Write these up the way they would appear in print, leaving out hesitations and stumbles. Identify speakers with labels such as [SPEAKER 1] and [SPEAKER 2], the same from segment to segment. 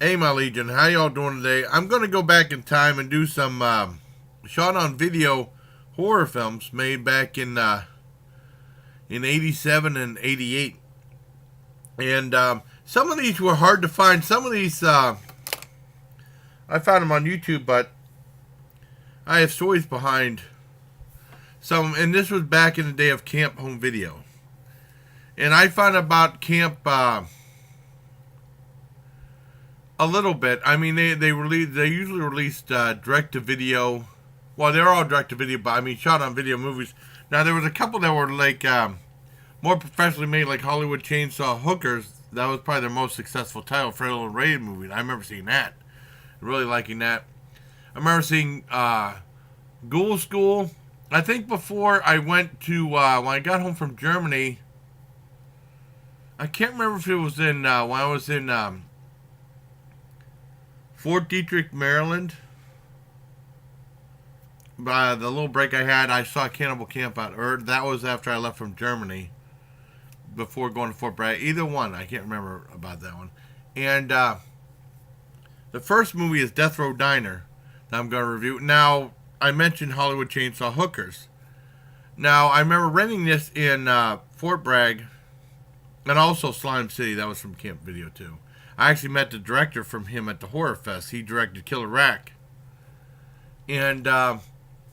[SPEAKER 1] Hey, my Legion, how y'all doing today? I'm going to go back in time and do some shot on video horror films made back in '87 and '88. And some of these were hard to find. Some of these I found them on YouTube, but I have stories behind some. And this was back in the day of camp home video. And I found about camp a little bit. I mean, they usually released direct to video. Well, they're all direct to video, but I mean, shot on video movies. Now there was a couple that were like more professionally made, like Hollywood Chainsaw Hookers. That was probably their most successful title, Fredo and Ray movie. And I remember seeing that, really liking that. I remember seeing Ghoul School. I think before I went to when I got home from Germany, I can't remember if it was in when I was in Fort Detrick, Maryland. By the little break I had, I saw Cannibal Camp out. Or that was after I left from Germany. Before going to Fort Bragg. Either one. I can't remember about that one. And the first movie is Death Row Diner that I'm going to review. Now, I mentioned Hollywood Chainsaw Hookers. Now, I remember renting this in Fort Bragg. And also Slime City. That was from Camp Video too. I actually met the director from him at the Horror Fest. He directed Killer Rack. And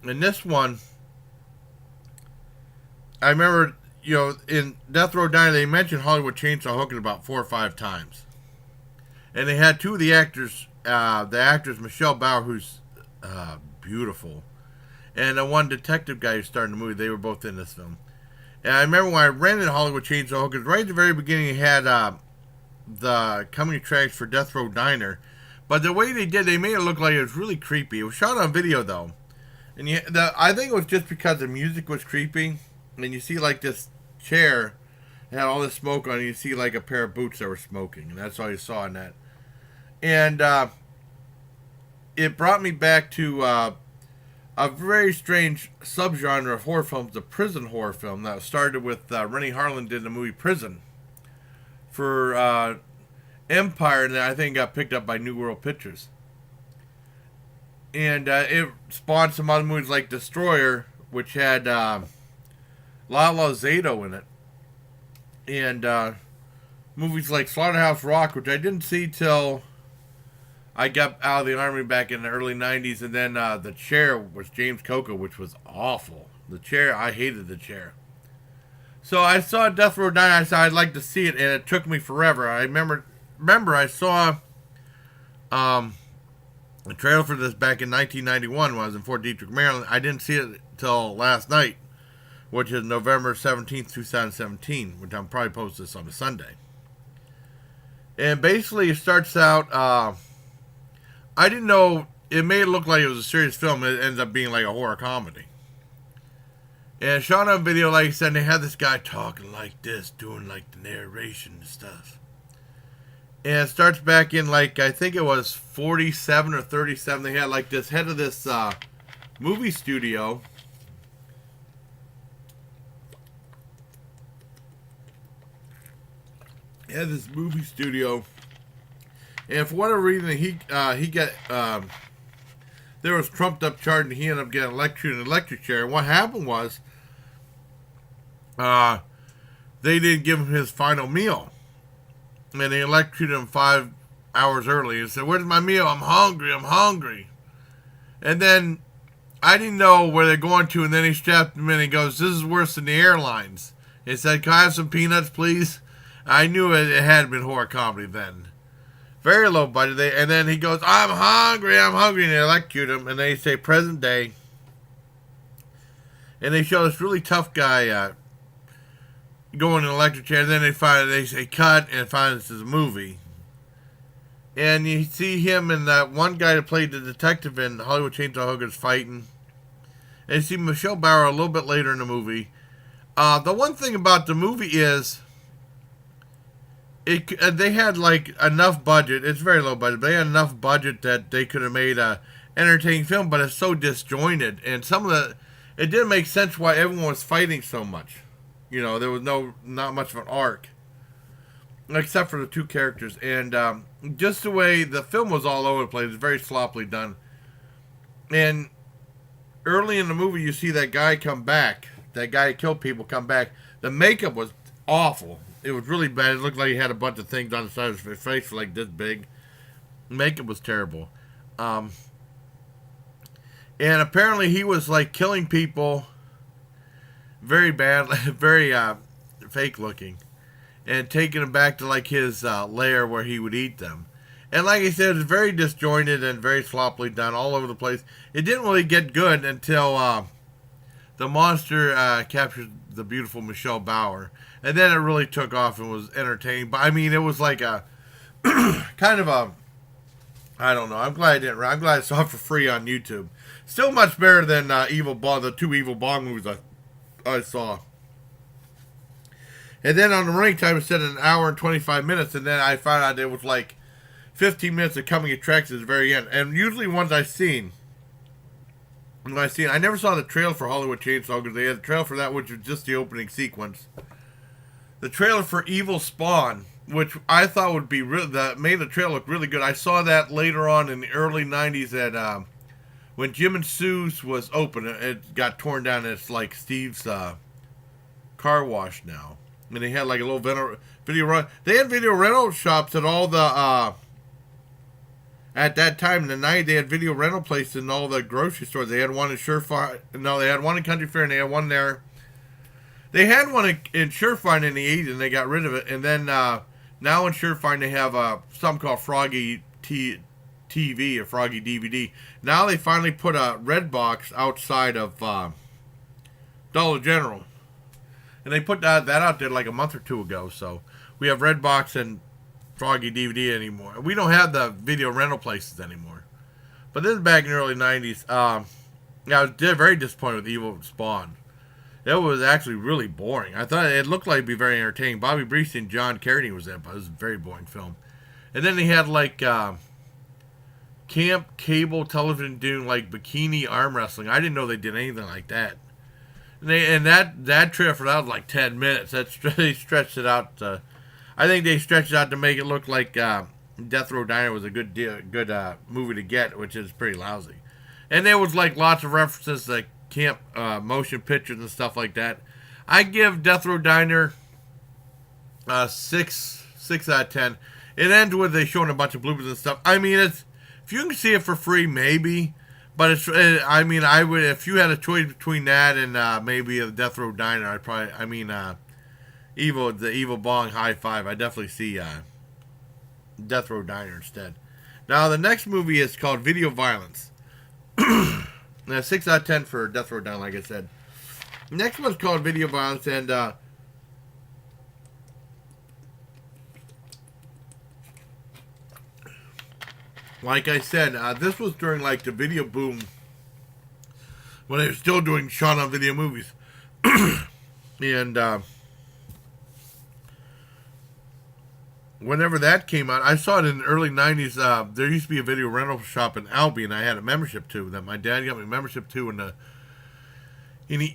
[SPEAKER 1] in this one, I remember, in Death Row Diner, they mentioned Hollywood Chainsaw Hooking about 4 or 5 times. And they had two of the actors, Michelle Bauer, who's beautiful, and the one detective guy who starred in the movie. They were both in this film. And I remember when I rented Hollywood Chainsaw Hookers, right at the very beginning, it had the comedy tracks for Death Row Diner. But the way they did, they made it look like it was really creepy. It was shot on video, though. And I think it was just because the music was creepy. And you see, like, this chair that had all this smoke on it. You see, like, a pair of boots that were smoking. And that's all you saw in that. And it brought me back to a very strange subgenre of horror films, the prison horror film that started with Rennie Harlan did the movie Prison for Empire, and I think got picked up by New World Pictures. And it spawned some other movies like Destroyer, which had Lala Zato in it. And movies like Slaughterhouse Rock, which I didn't see till I got out of the Army back in the early 90s. And then The Chair was James Coco, which was awful. The Chair, I hated The Chair. So I saw Death Row Diner. I said I'd like to see it, and it took me forever. I remember I saw a trailer for this back in 1991 when I was in Fort Detrick, Maryland. I didn't see it till last night, which is November 17th, 2017, which I'm probably posting this on a Sunday. And basically, it starts out, I didn't know, it made it look like it was a serious film. It ends up being like a horror comedy. And shot on video, like I said, they had this guy talking like this, doing like the narration and stuff. And it starts back in like, I think it was 47 or 37. They had like this head of this movie studio. He had this movie studio. And for whatever reason, he got, there was trumped up charge, and he ended up getting electrocuted in an electric chair. And what happened was, they didn't give him his final meal. And they electrocuted him 5 hours early and said, "Where's my meal? I'm hungry. And then I didn't know where they're going to, and then he strapped him in and he goes, "This is worse than the airlines." He said, "Can I have some peanuts, please?" I knew it had been horror comedy then. Very low budget. And then he goes, I'm hungry. And they electrocute him, and they say present day. And they show this really tough guy going in an electric chair. And then they say cut and find this is a movie. And you see him and that one guy that played the detective in Hollywood Chainsaw Hookers fighting. And you see Michelle Bauer a little bit later in the movie. The one thing about the movie is they had like enough budget. It's very low budget, but they had enough budget that they could have made a entertaining film. But it's so disjointed, and it didn't make sense why everyone was fighting so much. You know, there was not much of an arc. except for the two characters. And just the way the film was all over the place, very sloppily done. And early in the movie, you see that guy come back. That guy who killed people come back. The makeup was awful. It was really bad. It looked like he had a bunch of things on the side of his face like this big. Makeup was terrible. And apparently he was like killing people very bad, very fake looking, and taking them back to like his lair where he would eat them. And like I said, it was very disjointed and very sloppily done all over the place. It didn't really get good until the monster captured the beautiful Michelle Bauer. And then it really took off and was entertaining. But I mean, it was like a kind of a, I don't know. I'm glad I saw it for free on YouTube. Still much better than Evil Bong, the two Evil Bong movies I saw. And then on the running time, it said an hour and 25 minutes. And then I found out it was like 15 minutes of coming attractions at the very end. And usually ones I've seen, I never saw the trailer for Hollywood Chainsaw because they had the trailer for that, which was just the opening sequence. The trailer for Evil Spawn, which I thought would be that made the trailer look really good. I saw that later on in the early 90s at when Jim and Sue's was open. It got torn down. And it's like Steve's car wash now. And they had like a little video run. They had video rental shops at all the at that time in the night. They had video rental places in all the grocery stores. They had one in Surefire. No, they had one in Country Fair, and they had one there. They had one in Surefire in the 80s, and they got rid of it. And then now in Surefire, they have something called Froggy TV or Froggy DVD. Now they finally put a red box outside of Dollar General. And they put that out there like a month or two ago. So we have Redbox and Froggy DVD anymore. We don't have the video rental places anymore. But this is back in the early 90s. I was very disappointed with Evil Spawn. It was actually really boring. I thought it looked like it'd be very entertaining. Bobby Breesty and John Carradine was in it, but it was a very boring film. And then they had like camp cable television doing like bikini arm wrestling. I didn't know they did anything like that. And that trailer for that was like 10 minutes. They stretched it out. I think they stretched it out to make it look like Death Row Diner was a good movie to get, which is pretty lousy. And there was like lots of references to camp motion pictures and stuff like that. I give Death Row Diner 6 out of 10. It ends with they showing a bunch of bloopers and stuff. I mean, it's if you can see it for free, maybe. But I mean, I would if you had a choice between that and maybe a Death Row Diner. I'd probably. I mean, the Evil Bong High Five. I definitely see Death Row Diner instead. Now the next movie is called Video Violence. 6 out of 10 for Death Row Diner, like I said. Next one's called Video Violence, and like I said, this was during like the video boom when they were still doing shot on video movies. And whenever that came out, I saw it in the early 90s. There used to be a video rental shop in Albion I had a membership to that my dad got me a membership to in the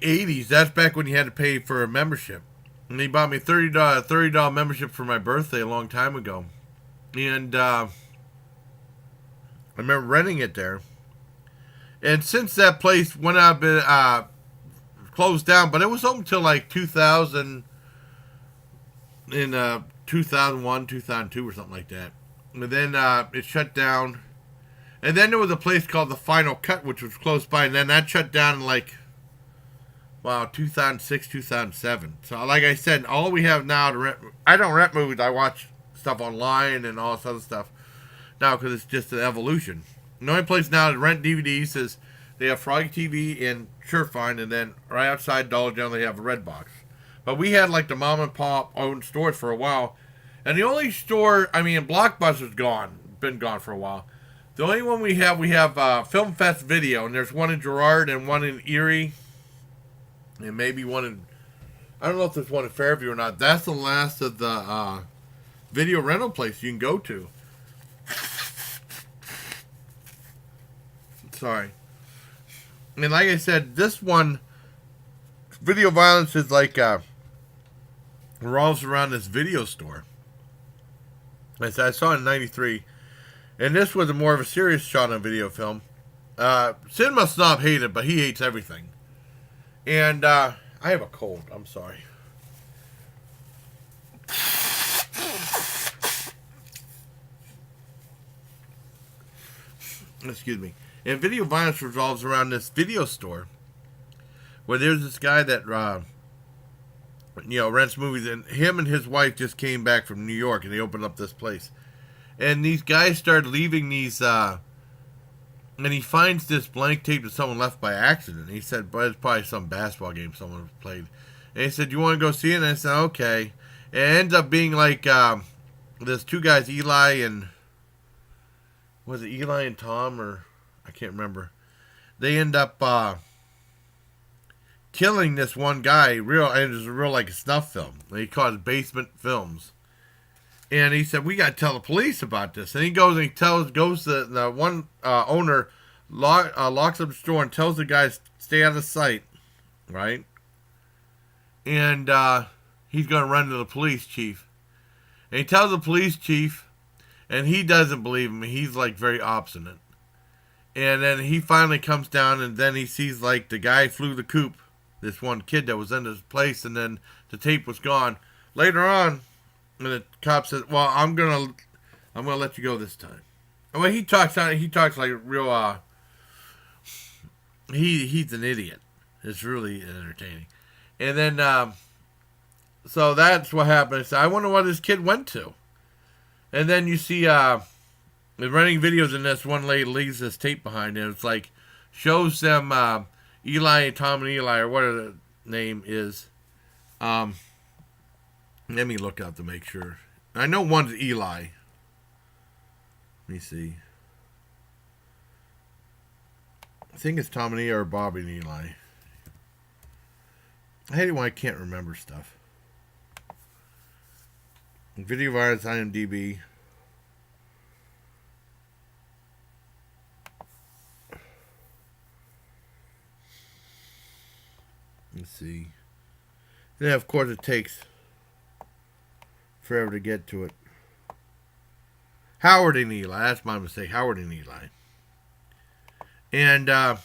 [SPEAKER 1] 80s. That's back when you had to pay for a membership. And he bought me a $30 membership for my birthday a long time ago. And I remember renting it there. And since that place went out, been closed down, but it was open until like 2000, in 2001, 2002 or something like that. And then it shut down. And then there was a place called The Final Cut, which was close by. And then that shut down in like, 2006, 2007. So like I said, all we have now to rent, I don't rent movies. I watch stuff online and all this other stuff now because it's just an evolution. The only place now to rent DVDs is they have Froggy TV in Surefire, and then right outside Dollar General they have a Redbox. But we had like the mom and pop owned stores for a while. And the only store, Blockbuster's been gone for a while. The only one we have Film Fest Video, and there's one in Girard and one in Erie. And maybe one in, I don't know if there's one in Fairview or not. That's the last of the video rental place you can go to. Sorry. And like I said, this one, Video Violence is like, revolves around this video store. I saw it in '93, and this was a more of a serious shot on video film. Cinema Snob hated it, but he hates everything. And I have a cold. I'm sorry. Excuse me. And video violence revolves around this video store where there's this guy that rents movies, and him and his wife just came back from New York, and they opened up this place. And these guys started leaving these, and he finds this blank tape that someone left by accident. He said, but it's probably some basketball game someone played. And he said, you want to go see it? And I said, okay. And it ends up being like, there's two guys, Eli and, was it Eli and Tom, or, I can't remember. They end up, killing this one guy, and it was real like a snuff film. He called it Basement Films. And he said, we got to tell the police about this. And he goes and goes to the one owner, locks up the store and tells the guys, stay out of sight, right? And he's going to run to the police chief. And he tells the police chief, and he doesn't believe him. He's like very obstinate. And then he finally comes down, and then he sees like the guy flew the coop. This one kid that was in his place, and then the tape was gone. Later on, and the cop says, "Well, I'm gonna let you go this time." And when he talks like real. He's an idiot. It's really entertaining. And then, so that's what happened. So I wonder what this kid went to. And then you see, running videos in this, one lady leaves this tape behind, and it's like shows them. Eli, Tom and Eli, or whatever the name is. Let me look up to make sure. I know one's Eli. Let me see. I think it's Tom and Eli or Bobby and Eli. I hate it when I can't remember stuff. Video virus, IMDb. Let's see. Then, of course, it takes forever to get to it. Howard and Eli. That's my mistake. Howard and Eli. And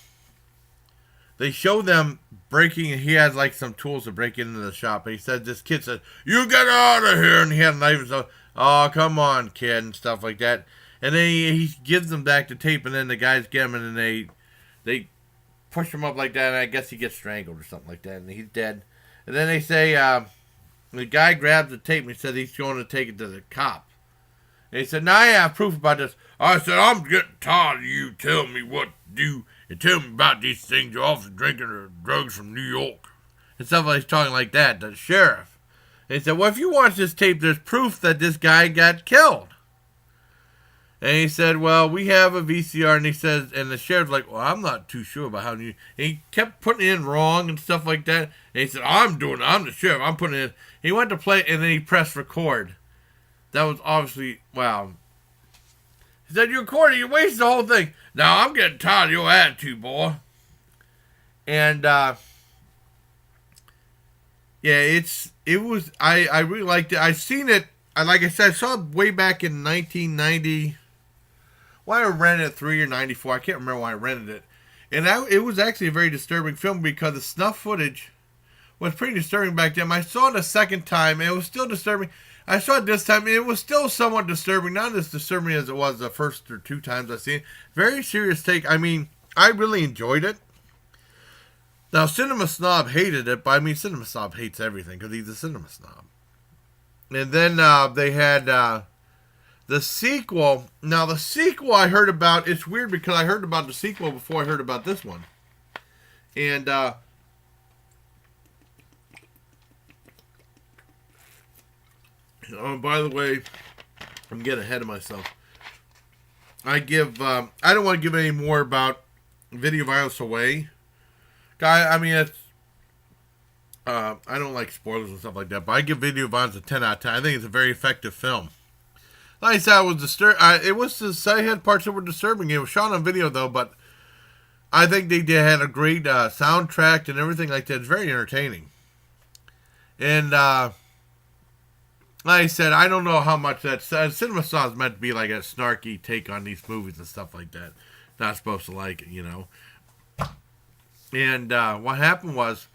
[SPEAKER 1] they show them breaking. He has like some tools to break into the shop. And he said, this kid said, "You get out of here." And he had a knife and stuff. "Oh, come on, kid," and stuff like that. And then he gives them back the tape. And then the guys get him, and then they push him up like that, and I guess he gets strangled or something like that, and he's dead. And then they say, the guy grabs the tape, and he said he's going to take it to the cop. And he said, "Now I have proof about this." I said, "I'm getting tired of you telling me what to do, and tell me about these things. You're often drinking or drugs from New York." And stuff like he's talking like that to the sheriff. And he said, "Well, if you watch this tape, there's proof that this guy got killed." And he said, "Well, we have a VCR," and he says, and the sheriff's like, "Well, I'm not too sure about how you," and he kept putting it in wrong and stuff like that. And he said, I'm the sheriff, I'm putting it in. He went to play, and then he pressed record. That was obviously, wow. He said, "You're recording, you wasted the whole thing." "Now, I'm getting tired of your attitude, boy." And, yeah, I really liked it. I seen it, like I said, I saw it way back in 1990. Why I rented it 3 or 94, I can't remember why I rented it. And it was actually a very disturbing film because the snuff footage was pretty disturbing back then. I saw it a second time, and it was still disturbing. I saw it this time, and it was still somewhat disturbing. Not as disturbing as it was the first or two times I've seen it. Very serious take. I mean, I really enjoyed it. Now, Cinema Snob hated it, but I mean, Cinema Snob hates everything because he's a Cinema Snob. And then they had the sequel. Now, the sequel I heard about, it's weird because I heard about the sequel before I heard about this one. And oh, by the way, I'm getting ahead of myself. I don't want to give any more about video violence away. I mean, it's, I don't like spoilers and stuff like that, but I give video violence a 10 out of 10. I think it's a very effective film. Like I said, I had parts that were disturbing. It was shot on video, though, but I think they had a great soundtrack and everything like that. It's very entertaining. And like I said, I don't know how much that Cinema Snob is meant to be like a snarky take on these movies and stuff like that. Not supposed to like it, you know. And what happened was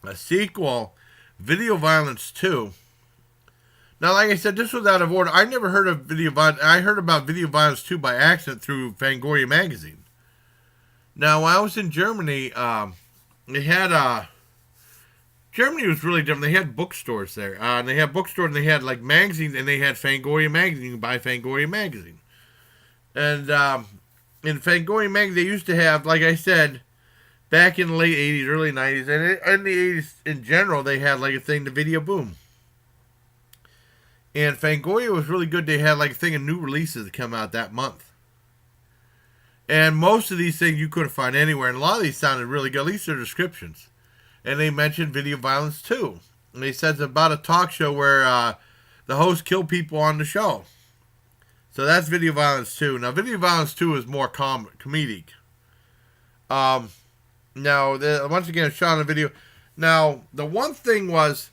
[SPEAKER 1] a sequel, Video Violence 2. Now, like I said, this was out of order. I never heard of Video Violence. I heard about Video Violence 2 by accident through Fangoria magazine. Now, when I was in Germany, they had Germany was really different. They had bookstores there. And they had bookstores and they had like magazines and they had Fangoria magazine. You can buy Fangoria magazine. And in Fangoria magazine, they used to have, like I said, back in the late 80s, early 90s, and in the 80s in general, they had like a thing, the video boom. And Fangoria was really good. They had like a thing of new releases that come out that month. And most of these things you couldn't find anywhere. And a lot of these sounded really good, at least their descriptions. And they mentioned Video Violence 2. And they said it's about a talk show where the host killed people on the show. So that's Video Violence 2. Now, Video Violence 2 is more comedic. Now, once again, shot on a video. Now, the one thing was,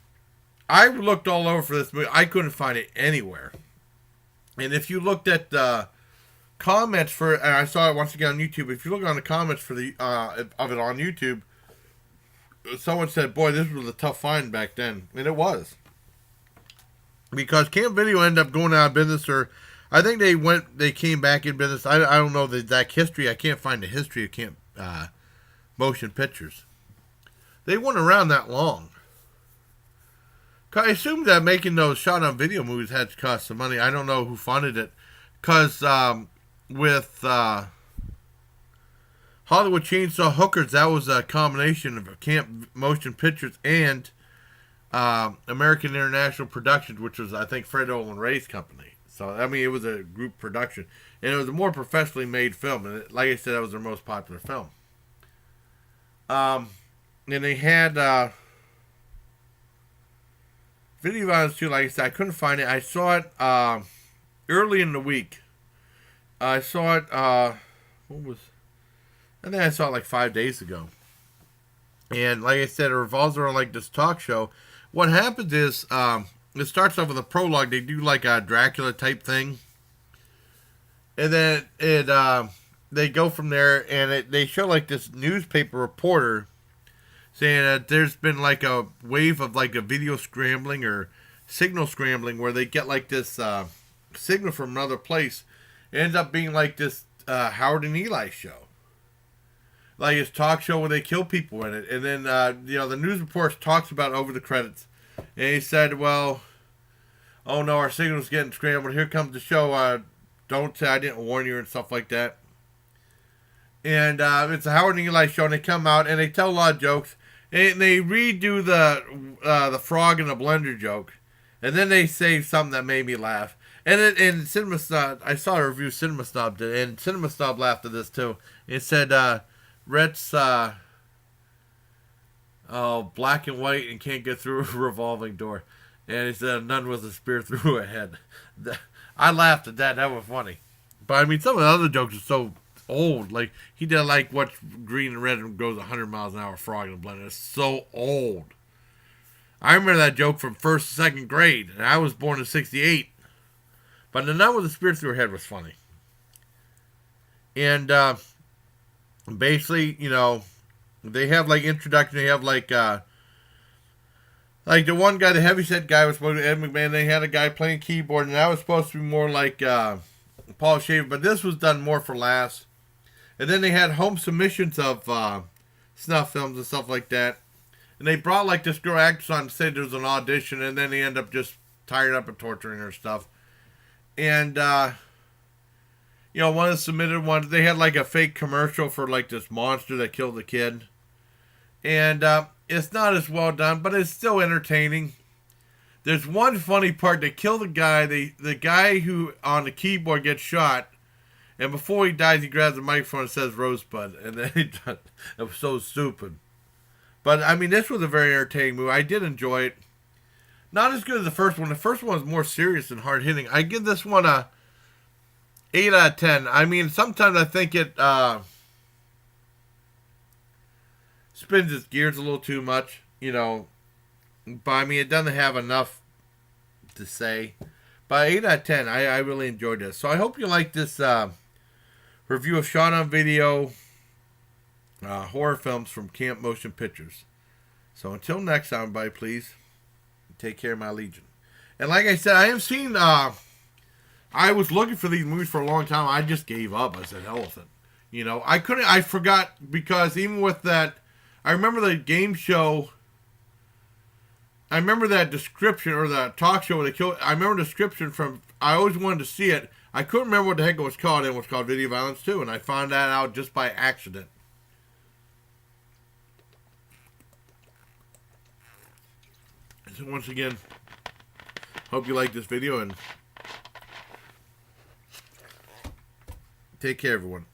[SPEAKER 1] I looked all over for this movie. I couldn't find it anywhere. And if you looked at the comments for, and I saw it once again on YouTube. If you look on the comments for the of it on YouTube, someone said, "Boy, this was a tough find back then," and it was, because Camp Video ended up going out of business, or I think they came back in business. I don't know the exact history. I can't find the history of Camp Motion Pictures. They weren't around that long. I assume that making those shot-on-video movies had to cost some money. I don't know who funded it. Because with Hollywood Chainsaw Hookers, that was a combination of Camp Motion Pictures and American International Productions, which was, I think, Fred Olin Ray's company. So, I mean, it was a group production. And it was a more professionally made film. And like I said, that was their most popular film. And they had Video Violence 2, like I said, I couldn't find it. I saw it early in the week. I saw it, I think I saw it like 5 days ago. And like I said, it revolves around like this talk show. What happens is, it starts off with a prologue. They do like a Dracula type thing. And then they go from there, and they show like this newspaper reporter saying that there's been like a wave of like a video scrambling or signal scrambling where they get like this signal from another place. It ends up being like this Howard and Eli show. Like his talk show where they kill people in it. And then, the news reports talks about it over the credits. And he said, well, oh no, our signal's getting scrambled. Here comes the show. Don't say I didn't warn you and stuff like that. And it's a Howard and Eli show, and they come out and they tell a lot of jokes. And they redo the frog in the blender joke. And then they say something that made me laugh. And Cinema Snob, I saw a review Cinema Snob did, and Cinema Snob laughed at this too. It said, Rhett's black and white and can't get through a revolving door. And he said, none with a spear through a head. I laughed at that. That was funny. But I mean, some of the other jokes are so old. Like, he did like what green and red goes 100 miles an hour, frog in a blender. It's so old. I remember that joke from first, second grade, and I was born in 68. But the nut with the spear through her head was funny. And basically, they have like introduction. They have like the one guy, the heavyset guy was supposed to be Ed McMahon. They had a guy playing keyboard, and that was supposed to be more like Paul Shaver. But this was done more for laughs. And then they had home submissions of snuff films and stuff like that. And they brought like this girl actress on to say there was an audition, and then they end up just tired up and torturing her stuff. And, one of the submitted ones, they had like a fake commercial for like this monster that killed the kid. And it's not as well done, but it's still entertaining. There's one funny part. They kill the guy. The guy who on the keyboard gets shot. And before he dies, he grabs the microphone and says Rosebud. And then he does. It was so stupid. But, I mean, this was a very entertaining movie. I did enjoy it. Not as good as the first one. The first one was more serious and hard-hitting. I give this one a 8 out of 10. I mean, sometimes I think it spins its gears a little too much, But, I mean, it doesn't have enough to say. But 8 out of 10, I really enjoyed this. So I hope you like this review of Shot on Video horror films from Camp Motion Pictures. So until next time, everybody, please take care of my legion. And like I said, I have seen, I was looking for these movies for a long time. I just gave up. I said, hell with it. You know, I forgot, because even with that, I remember the game show, I remember that description, or that talk show where they killed, I remember the description from, I always wanted to see it. I couldn't remember what the heck it was called, and it was called Video Violence 2, and I found that out just by accident. So once again, hope you like this video, and take care, everyone.